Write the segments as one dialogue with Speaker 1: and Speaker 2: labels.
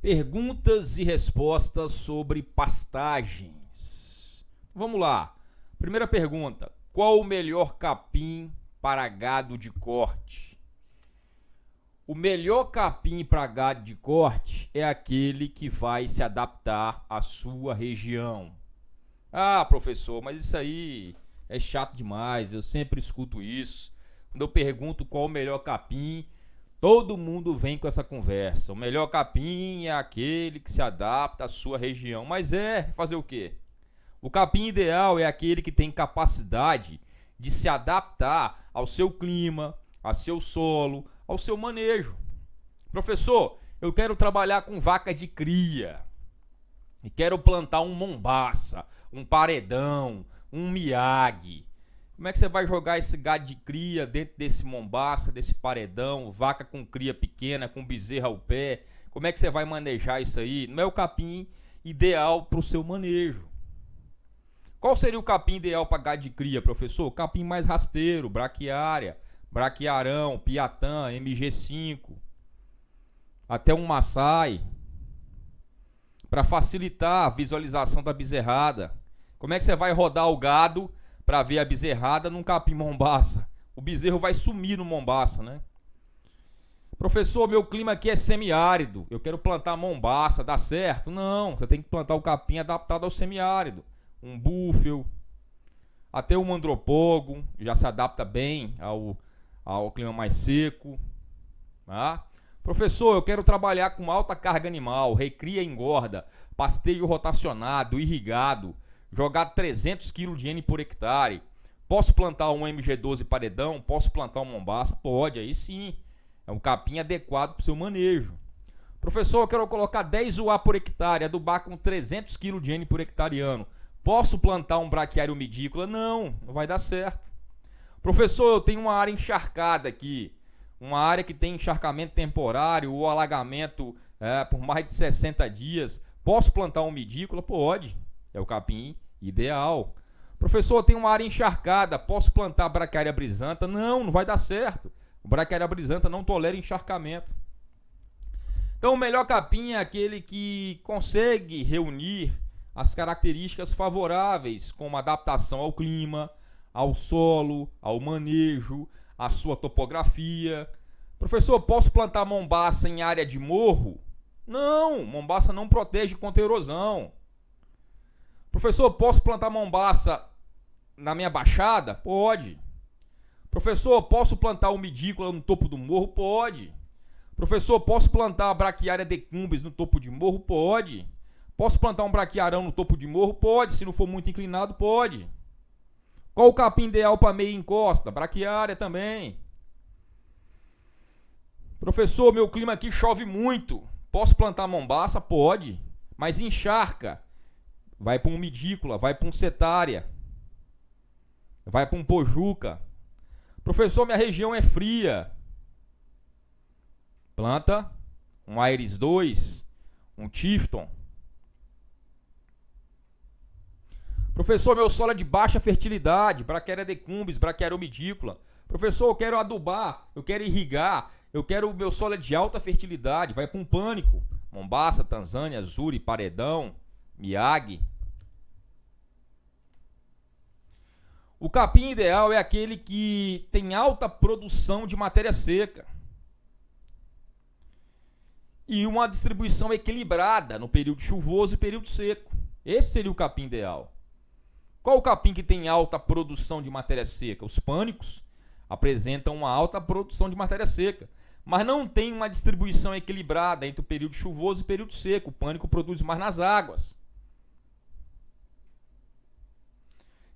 Speaker 1: Perguntas e respostas sobre pastagens. Vamos lá. Primeira pergunta: qual o melhor capim para gado de corte? O melhor capim para gado de corte é aquele que vai se adaptar à sua região. Ah, professor, mas isso aí é chato demais. Eu sempre escuto isso. Quando eu pergunto qual o melhor capim, todo mundo vem com essa conversa. O melhor capim é aquele que se adapta à sua região. Mas fazer o quê? O capim ideal é aquele que tem capacidade de se adaptar ao seu clima, ao seu solo, ao seu manejo. Professor, eu quero trabalhar com vaca de cria. E quero plantar um mombaça, um paredão, um miage. Como é que você vai jogar esse gado de cria dentro desse mombaça, desse paredão, vaca com cria pequena, com bezerra ao pé? Como é que você vai manejar isso aí? Não é o capim ideal para o seu manejo. Qual seria o capim ideal para gado de cria, professor? O capim mais rasteiro, braquiária, braquiarão, piatã, MG5, até um maçai, para facilitar a visualização da bezerrada. Como é que você vai rodar o gado para ver a bezerrada num capim mombaça? O bezerro vai sumir no mombaça, né? Professor, meu clima aqui é semiárido. Eu quero plantar mombaça, dá certo? Não, você tem que plantar o capim adaptado ao semiárido. Um búfalo, até um andropogo, já se adapta bem ao clima mais seco. Tá? Professor, eu quero trabalhar com alta carga animal, recria e engorda, pasteio rotacionado, irrigado, jogar 300 kg de N por hectare. Posso plantar um MG12 paredão? Posso plantar um mombaça? Pode, aí sim. É um capim adequado para o seu manejo. Professor, eu quero colocar 10 UA por hectare, adubar com 300 kg de N por hectare ano. Posso plantar um braquiário midícola? Não vai dar certo. Professor, eu tenho uma área encharcada aqui. Uma área que tem encharcamento temporário ou alagamento por mais de 60 dias. Posso plantar um midícola? Pode. É o capim ideal. Professor, tem uma área encharcada, posso plantar braquiária brisanta? Não vai dar certo. O braquiária brisanta não tolera encharcamento. Então, o melhor capim é aquele que consegue reunir as características favoráveis, como adaptação ao clima, ao solo, ao manejo, à sua topografia. Professor, posso plantar mombaça em área de morro? Não, mombaça não protege contra erosão. Professor, posso plantar mombaça na minha baixada? Pode. Professor, posso plantar umidícola no topo do morro? Pode. Professor, posso plantar a braquiária decumbens no topo de morro? Pode. Posso plantar um braquiarão no topo de morro? Pode. Se não for muito inclinado, pode. Qual o capim ideal para meia encosta? Braquiária também. Professor, meu clima aqui chove muito. Posso plantar mombaça? Pode. Mas encharca. Vai para um midícola, vai para um setária, vai para um pojuca. Professor, minha região é fria. Planta um Aeres 2, um Tifton. Professor, meu solo é de baixa fertilidade, braquiária decumbens, braquiária umidícola. Professor, eu quero adubar, eu quero irrigar, eu quero o meu solo é de alta fertilidade, vai para um pânico. Mombaça, Tanzânia, Zuri, Paredão, Miyagi. O capim ideal é aquele que tem alta produção de matéria seca e uma distribuição equilibrada no período chuvoso e período seco. Esse seria o capim ideal. Qual o capim que tem alta produção de matéria seca? Os pânicos apresentam uma alta produção de matéria seca, mas não tem uma distribuição equilibrada entre o período chuvoso e o período seco. O pânico produz mais nas águas.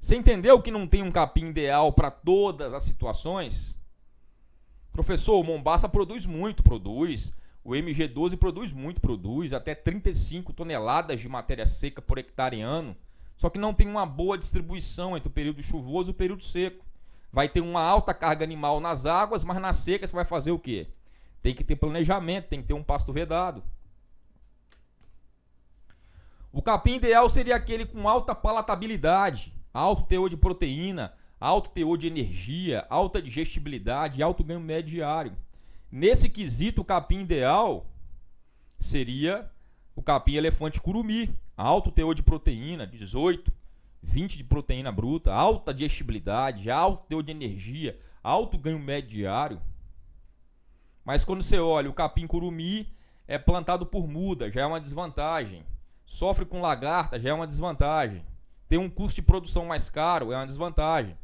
Speaker 1: Você entendeu que não tem um capim ideal para todas as situações? Professor, o mombaça produz muito, produz. O MG12 produz muito, produz. Até 35 toneladas de matéria seca por hectare ano. Só que não tem uma boa distribuição entre o período chuvoso e o período seco. Vai ter uma alta carga animal nas águas, mas na seca você vai fazer o quê? Tem que ter planejamento, tem que ter um pasto vedado. O capim ideal seria aquele com alta palatabilidade, alto teor de proteína, alto teor de energia, alta digestibilidade e alto ganho médio diário. Nesse quesito, o capim ideal seria o capim elefante curumim, alto teor de proteína, 18, 20 de proteína bruta, alta digestibilidade, alto teor de energia, alto ganho médio diário. Mas quando você olha, o capim curumim é plantado por muda, já é uma desvantagem. Sofre com lagarta, já é uma desvantagem. Tem um custo de produção mais caro, é uma desvantagem.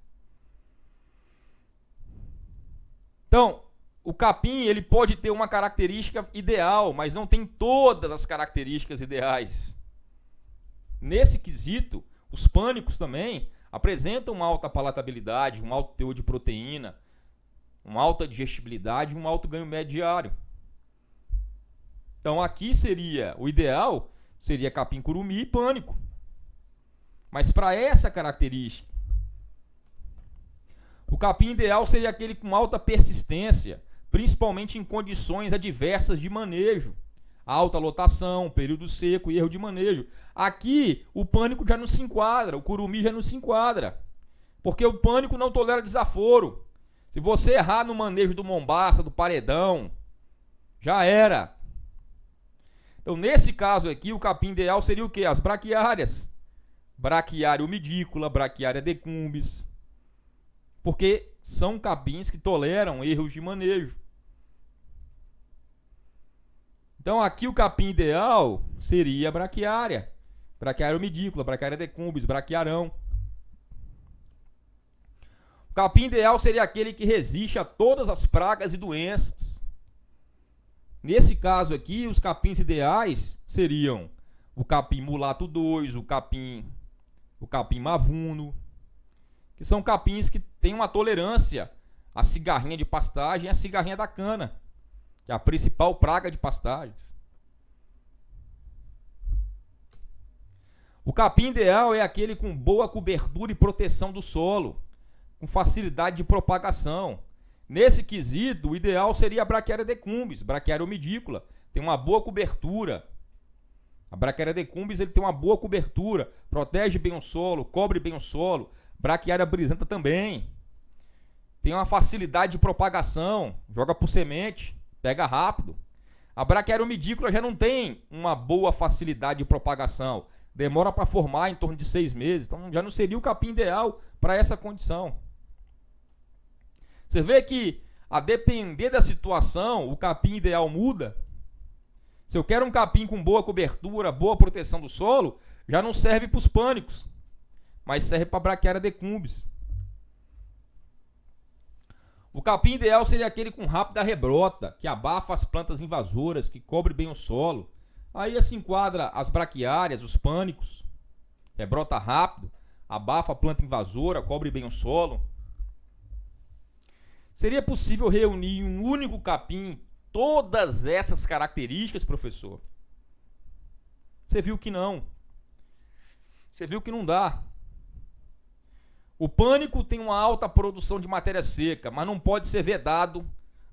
Speaker 1: Então, o capim ele pode ter uma característica ideal, mas não tem todas as características ideais. Nesse quesito, os pânicos também apresentam uma alta palatabilidade, um alto teor de proteína, uma alta digestibilidade e um alto ganho médio diário. Então aqui seria, o ideal seria capim curumim e pânico. Mas para essa característica, o capim ideal seria aquele com alta persistência, principalmente em condições adversas de manejo. Alta lotação, período seco e erro de manejo. Aqui o pânico já não se enquadra, o curumim já não se enquadra. Porque o pânico não tolera desaforo. Se você errar no manejo do mombaça, do paredão, já era. Então nesse caso aqui o capim ideal seria o quê? As braquiárias. Braquiária umidícola, braquiária decumbis. Porque são capins que toleram erros de manejo. Então aqui o capim ideal seria a braquiária. Braquiária umidícola, braquiária decumbis, braquiarão. O capim ideal seria aquele que resiste a todas as pragas e doenças. Nesse caso aqui, os capins ideais seriam o capim mulato 2, o capim mavuno, que são capins que têm uma tolerância à cigarrinha de pastagem e à cigarrinha da cana, que é a principal praga de pastagens. O capim ideal é aquele com boa cobertura e proteção do solo, com facilidade de propagação. Nesse quesito, o ideal seria a braquiária decumbis, braquiária umidícola, tem uma boa cobertura. A braquiária decumbis ele tem uma boa cobertura, protege bem o solo, cobre bem o solo. Braquiária brisanta também. Tem uma facilidade de propagação, joga por semente, pega rápido. A braquiária umidícola já não tem uma boa facilidade de propagação, demora para formar em torno de 6 meses, então já não seria o capim ideal para essa condição. Você vê que, a depender da situação, o capim ideal muda. Se eu quero um capim com boa cobertura, boa proteção do solo, já não serve para os pânicos, mas serve para a braquiária decumbis. O capim ideal seria aquele com rápida rebrota, que abafa as plantas invasoras, que cobre bem o solo. Aí se enquadra as braquiárias, os pânicos. Rebrota rápido, abafa a planta invasora, cobre bem o solo. Seria possível reunir em um único capim todas essas características, professor? Você viu que não. Você viu que não dá. O pânico tem uma alta produção de matéria seca, mas não pode ser vedado.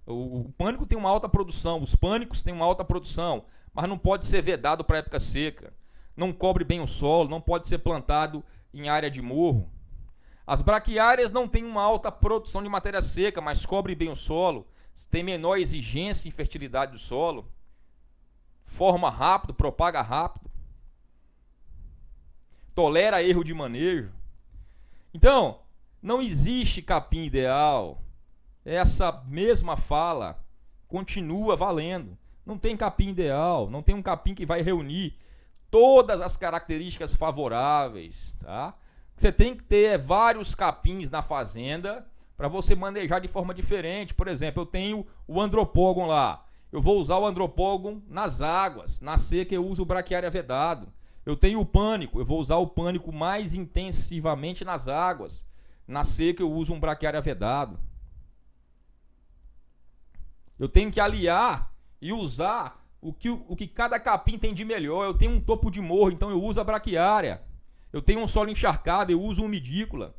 Speaker 1: O pânico tem uma alta produção, os pânicos têm uma alta produção, mas não pode ser vedado para época seca. Não cobre bem o solo, não pode ser plantado em área de morro. As braquiárias não têm uma alta produção de matéria seca, mas cobre bem o solo, tem menor exigência em fertilidade do solo, forma rápido, propaga rápido, tolera erro de manejo. Então, não existe capim ideal. Essa mesma fala continua valendo. Não tem capim ideal, não tem um capim que vai reunir todas as características favoráveis, tá? Você tem que ter vários capins na fazenda para você manejar de forma diferente. Por exemplo, eu tenho o andropógon lá. Eu vou usar o andropógon nas águas. Na seca eu uso o braquiária vedado. Eu tenho o pânico. Eu vou usar o pânico mais intensivamente nas águas. Na seca eu uso um braquiária vedado. Eu tenho que aliar e usar o que cada capim tem de melhor. Eu tenho um topo de morro, então eu uso a braquiária. Eu tenho um solo encharcado, eu uso umidícola.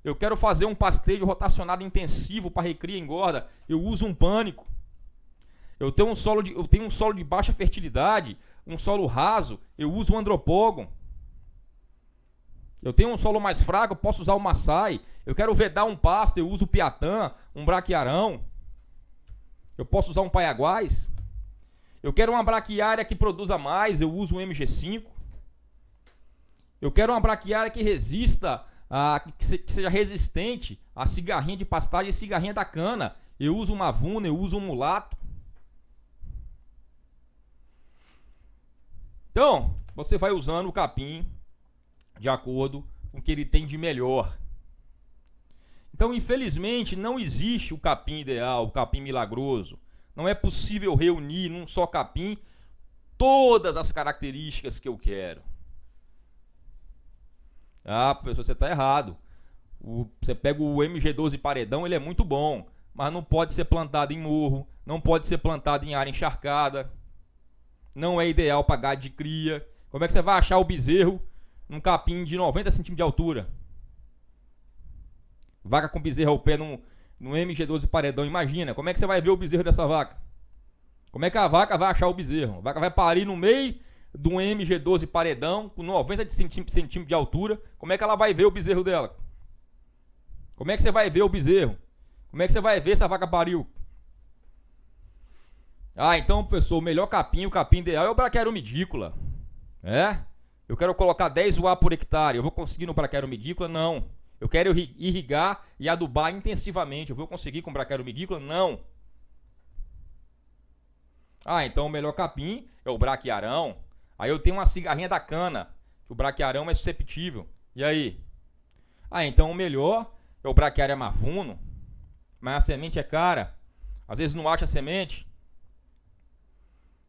Speaker 1: Eu quero fazer um pastejo rotacionado intensivo para recria e engorda, eu uso um pânico. Eu tenho um solo de baixa fertilidade, um solo raso, eu uso um andropógon. Eu tenho um solo mais fraco, eu posso usar o maçai. Eu quero vedar um pasto, eu uso o piatã, um braquiarão. Eu posso usar um paiaguás. Eu quero uma braquiária que produza mais, eu uso um MG5. Eu quero uma braquiária que resista, que seja resistente a cigarrinha de pastagem e cigarrinha da cana. Eu uso uma Vuna, eu uso um Mulato. Então, você vai usando o capim de acordo com o que ele tem de melhor. Então, infelizmente, não existe o capim ideal, o capim milagroso. Não é possível reunir num só capim todas as características que eu quero. Ah, professor, você está errado. Você pega o MG12 paredão, ele é muito bom, mas não pode ser plantado em morro, não pode ser plantado em área encharcada, não é ideal para gado de cria. Como é que você vai achar o bezerro num capim de 90 centímetros de altura? Vaca com bezerro ao pé no MG12 paredão, imagina, como é que você vai ver o bezerro dessa vaca? Como é que a vaca vai achar o bezerro? A vaca vai parir no meio de um MG12 paredão com 90 centímetros de altura. Como é que ela vai ver o bezerro dela? Como é que você vai ver o bezerro? Como é que você vai ver se a vaca pariu? Ah, então, professor, o melhor capim, o capim ideal é o braquiaromidícola. É? Eu quero colocar 10 UA por hectare. Eu vou conseguir no braquiaromidícola? Não. Eu quero irrigar e adubar intensivamente. Eu vou conseguir com braquiaromidícola? Não. Ah, então o melhor capim é o braquiarão. Aí eu tenho uma cigarrinha da cana, que o braquiarão é susceptível. E aí? Ah, então o melhor é o braquiária mavuno, mas a semente é cara. Às vezes não acha a semente.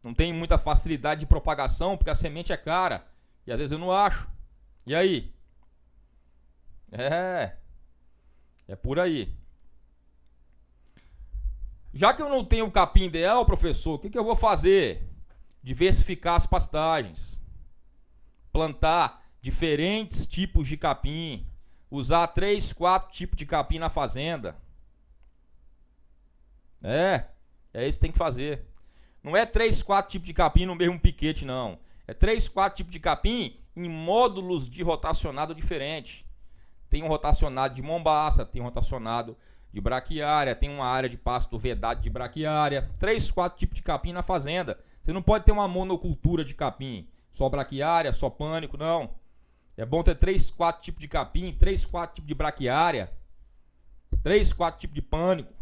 Speaker 1: Não tem muita facilidade de propagação, porque a semente é cara. E às vezes eu não acho. E aí? É por aí. Já que eu não tenho o capim ideal, professor, o que eu vou fazer? Diversificar as pastagens. Plantar diferentes tipos de capim. Usar 3, 4 tipos de capim na fazenda. É isso que tem que fazer. Não é 3, 4 tipos de capim no mesmo piquete, não. É 3, 4 tipos de capim em módulos de rotacionado diferente. Tem um rotacionado de mombaça, tem um rotacionado de braquiária, tem uma área de pasto vedado de braquiária. 3, 4 tipos de capim na fazenda. Você não pode ter uma monocultura de capim. Só braquiária, só pânico, não. É bom ter 3, 4 tipos de capim, 3, 4 tipos de braquiária, 3, 4 tipos de pânico.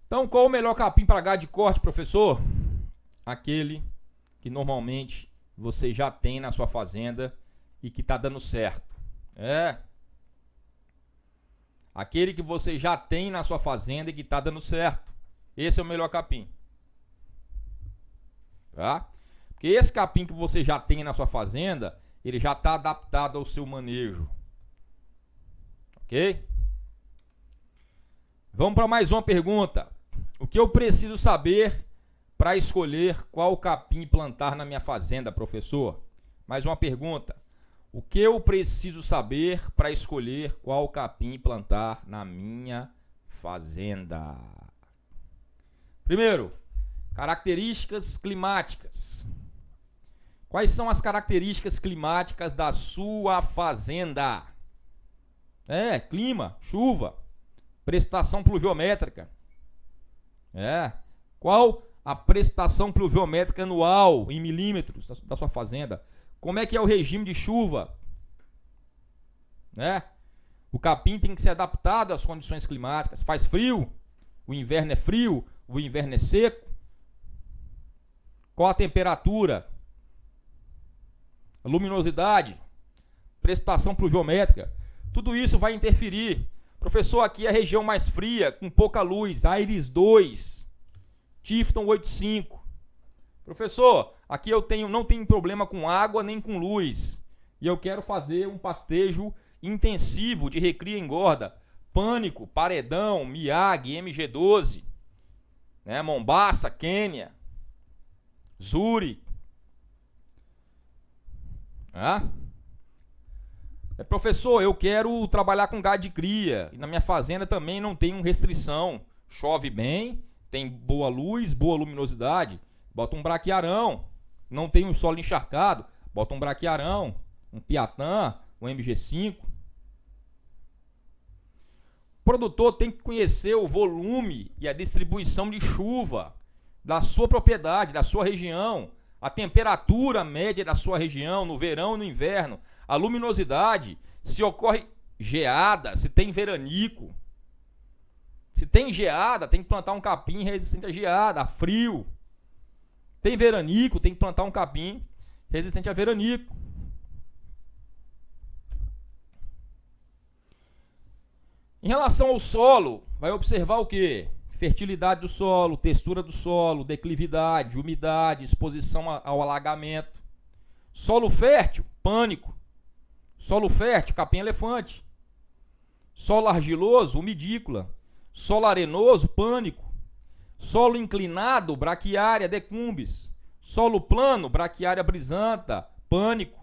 Speaker 1: Então, qual o melhor capim para gado de corte, professor? Aquele que normalmente você já tem na sua fazenda e que está dando certo. Aquele que você já tem na sua fazenda e que está dando certo. Esse é o melhor capim. Tá? Porque esse capim que você já tem na sua fazenda, ele já está adaptado ao seu manejo. Ok? Vamos para mais uma pergunta. O que eu preciso saber para escolher qual capim plantar na minha fazenda, professor? Mais uma pergunta. O que eu preciso saber para escolher qual capim plantar na minha fazenda? Primeiro, características climáticas. Quais são as características climáticas da sua fazenda? Clima, chuva, precipitação pluviométrica. Qual a precipitação pluviométrica anual em milímetros da sua fazenda? Como é que é o regime de chuva? O capim tem que ser adaptado às condições climáticas. Faz frio, o inverno é frio, o inverno é seco. Qual a temperatura? A luminosidade, precipitação pluviométrica. Tudo isso vai interferir. Professor, aqui é a região mais fria, com pouca luz, Aires 2, Tifton 85. Professor, aqui eu não tenho problema com água nem com luz. E eu quero fazer um pastejo intensivo de recria e engorda. Pânico, paredão, Miyagi, MG12, Mombaça, Quênia, Zuri. Professor, eu quero trabalhar com gado de cria. E na minha fazenda também não tem restrição. Chove bem, tem boa luz, boa luminosidade. Bota um braquiarão. Não tem um solo encharcado. Bota um braquiarão, um piatã, um MG5. O produtor tem que conhecer o volume e a distribuição de chuva da sua propriedade, da sua região, a temperatura média da sua região no verão e no inverno, a luminosidade, se ocorre geada, se tem veranico. Se tem geada, tem que plantar um capim resistente a geada, a frio. Tem veranico, tem que plantar um capim resistente a veranico. Em relação ao solo, vai observar o quê? Fertilidade do solo, textura do solo, declividade, umidade, exposição ao alagamento. Solo fértil, pânico. Solo fértil, capim-elefante. Solo argiloso, umidícula. Solo arenoso, pânico. Solo inclinado, braquiária, decumbis. Solo plano, braquiária brisanta, pânico.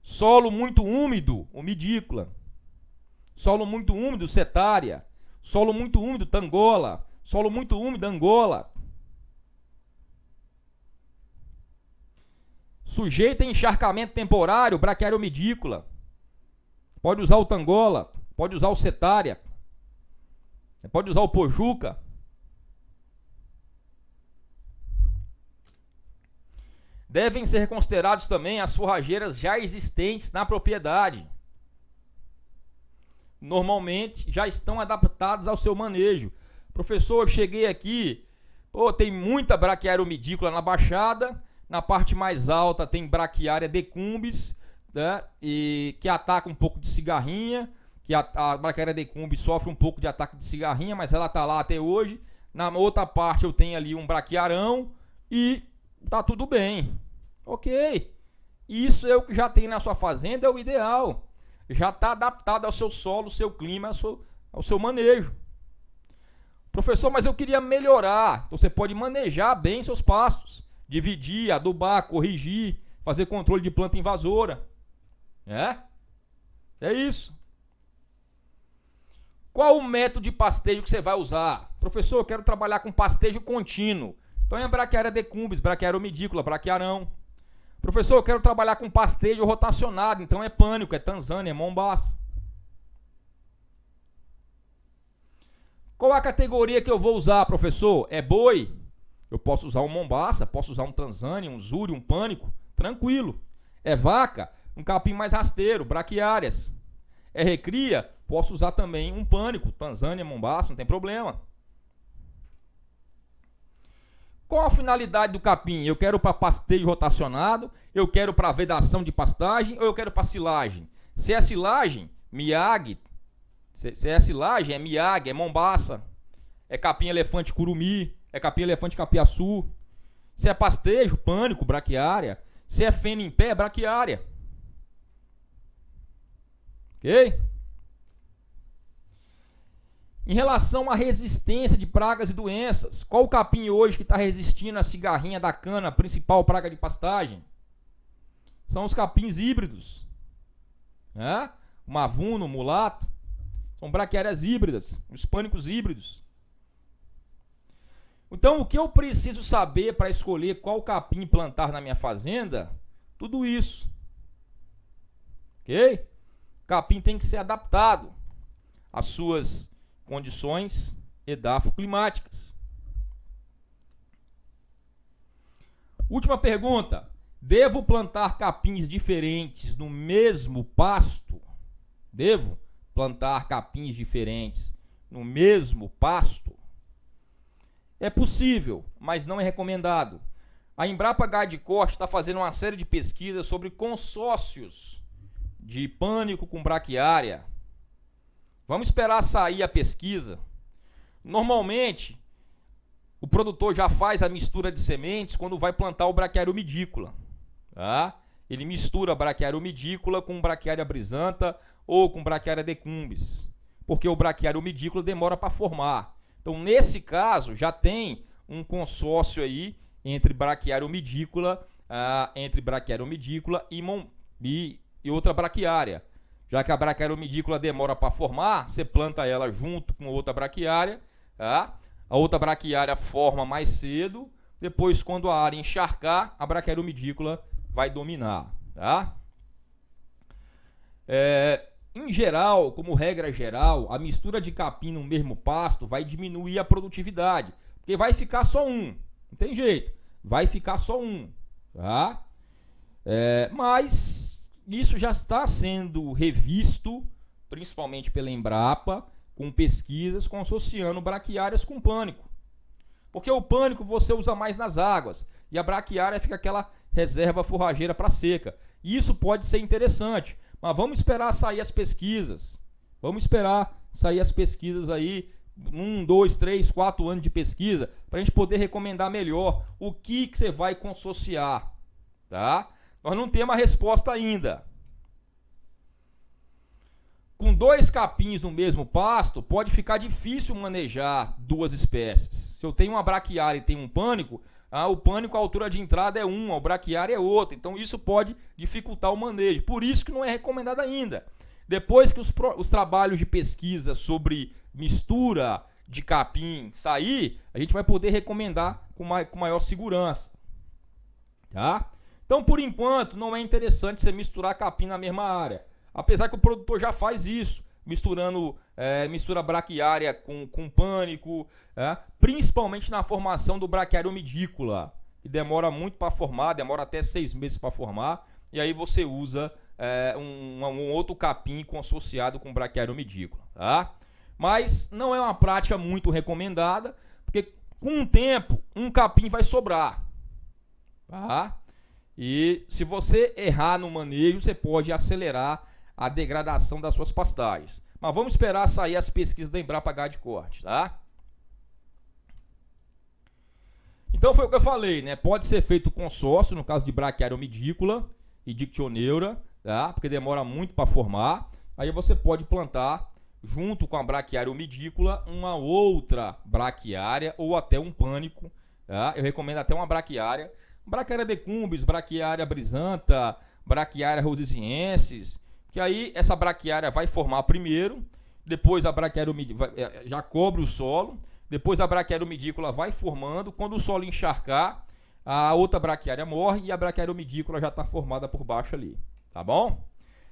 Speaker 1: Solo muito úmido, umidícula. Solo muito úmido, setária. Solo muito úmido, tangola. Solo muito úmido, angola. Sujeito a encharcamento temporário, braquiária umidícula. Pode usar o tangola, pode usar o setária, pode usar o pojuca. Devem ser considerados também as forrageiras já existentes na propriedade. Normalmente já estão adaptadas ao seu manejo. Professor, eu cheguei aqui, tem muita braquiária umidícula na baixada, na parte mais alta tem braquiária decumbis, né, e que ataca um pouco de cigarrinha, que a braquiária decumbis sofre um pouco de ataque de cigarrinha, mas ela está lá até hoje. Na outra parte eu tenho ali um braquiarão e tá tudo bem. Ok, isso é o que já tem na sua fazenda, é o ideal. Já está adaptado ao seu solo, ao seu clima, ao seu manejo. Professor, mas eu queria melhorar. Então você pode manejar bem seus pastos. Dividir, adubar, corrigir, fazer controle de planta invasora. É isso. Qual o método de pastejo que você vai usar? Professor, eu quero trabalhar com pastejo contínuo. Então é braquiária decumbis, braquiária umidícula, braquiarão. Professor, eu quero trabalhar com pastejo rotacionado, então é pânico, é Tanzânia, é Mombaça. Qual a categoria que eu vou usar, professor? É boi? Eu posso usar um Mombaça, posso usar um Tanzânia, um Zuri, um pânico, tranquilo. É vaca? Um capim mais rasteiro, braquiárias. É recria? Posso usar também um pânico, Tanzânia, Mombaça, não tem problema. Qual a finalidade do capim? Eu quero para pastejo rotacionado, eu quero para vedação de pastagem ou eu quero para silagem? Se é silagem, miag. Se é silagem, é miag, é Mombaça, é capim-elefante curumi, é capim-elefante capiaçu. Se é pastejo, pânico, braquiária. Se é feno em pé, braquiária. Ok? Em relação à resistência de pragas e doenças, qual o capim hoje que está resistindo à cigarrinha da cana, a principal praga de pastagem? São os capins híbridos. O mavuno, o mulato. São braquiárias híbridas, os pânicos híbridos. Então, o que eu preciso saber para escolher qual capim plantar na minha fazenda? Tudo isso. Ok? O capim tem que ser adaptado às suas condições edafoclimáticas. Última pergunta. Devo plantar capins diferentes no mesmo pasto? Devo plantar capins diferentes no mesmo pasto? É possível, mas não é recomendado. A Embrapa Gado de Corte está fazendo uma série de pesquisas sobre consórcios de pânico com braquiária. Vamos esperar sair a pesquisa. Normalmente, o produtor já faz a mistura de sementes quando vai plantar o braquiária umidícula. Ele mistura a braquiária umidícula com braquiária brisanta ou com braquiária decumbis, porque o braquiária umidícula demora para formar. Então, nesse caso, já tem um consórcio aí entre braquiária umidícula e outra braquiária. Já que a braquiária umidícula demora para formar, você planta ela junto com outra braquiária. A outra braquiária forma mais cedo. Depois, quando a área encharcar, a braquiária umidícula vai dominar. Em geral, como regra geral, a mistura de capim no mesmo pasto vai diminuir a produtividade, porque vai ficar só um. Não tem jeito. Vai ficar só um. Tá? Mas isso já está sendo revisto, principalmente pela Embrapa, com pesquisas associando braquiárias com pânico. Porque o pânico você usa mais nas águas e a braquiária fica aquela reserva forrageira para seca. E isso pode ser interessante, mas vamos esperar sair as pesquisas. Vamos esperar sair as pesquisas aí, 1, 2, 3, 4 anos de pesquisa, para a gente poder recomendar melhor o que você vai consociar. Tá? Nós não temos a resposta ainda. Com 2 capins no mesmo pasto, pode ficar difícil manejar 2 espécies. Se eu tenho uma braquiária e tenho um pânico, o pânico, a altura de entrada é uma, o braquiária é outra. Então isso pode dificultar o manejo. Por isso que não é recomendado ainda. Depois que os trabalhos de pesquisa sobre mistura de capim sair, a gente vai poder recomendar com maior segurança. Tá? Então, por enquanto, não é interessante você misturar capim na mesma área. Apesar que o produtor já faz isso, mistura braquiária com pânico, principalmente na formação do braquiário umidícola, que demora muito para formar, demora até 6 meses para formar, e aí você usa um outro capim associado com braquiário umidícola. Tá? Mas não é uma prática muito recomendada, porque com o tempo um capim vai sobrar. Tá? E se você errar no manejo, você pode acelerar a degradação das suas pastagens. Mas vamos esperar sair as pesquisas da Embrapa Gado de Corte, tá? Então foi o que eu falei, né? Pode ser feito consórcio no caso de braquiária umidícola e dictioneura, tá? Porque demora muito para formar. Aí você pode plantar junto com a braquiária umidícola uma outra braquiária ou até um pânico, tá? Eu recomendo até uma braquiária decumbens, braquiária brisanta, braquiária rosisiensis, que aí essa braquiária vai formar primeiro, depois a braquiária já cobre o solo, depois a braquiária umidícola vai formando, quando o solo encharcar, a outra braquiária morre e a braquiária umidícola já está formada por baixo ali, tá bom?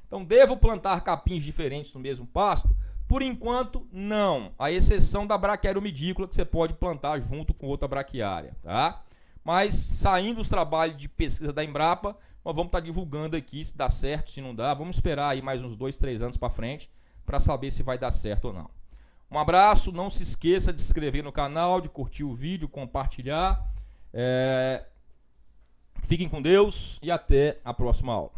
Speaker 1: Então devo plantar capins diferentes no mesmo pasto? Por enquanto não, a exceção da braquiária umidícola que você pode plantar junto com outra braquiária, tá? Mas saindo os trabalhos de pesquisa da Embrapa, nós vamos estar divulgando aqui se dá certo, se não dá. Vamos esperar aí mais uns 2, 3 anos para frente para saber se vai dar certo ou não. Um abraço, não se esqueça de se inscrever no canal, de curtir o vídeo, compartilhar. Fiquem com Deus e até a próxima aula.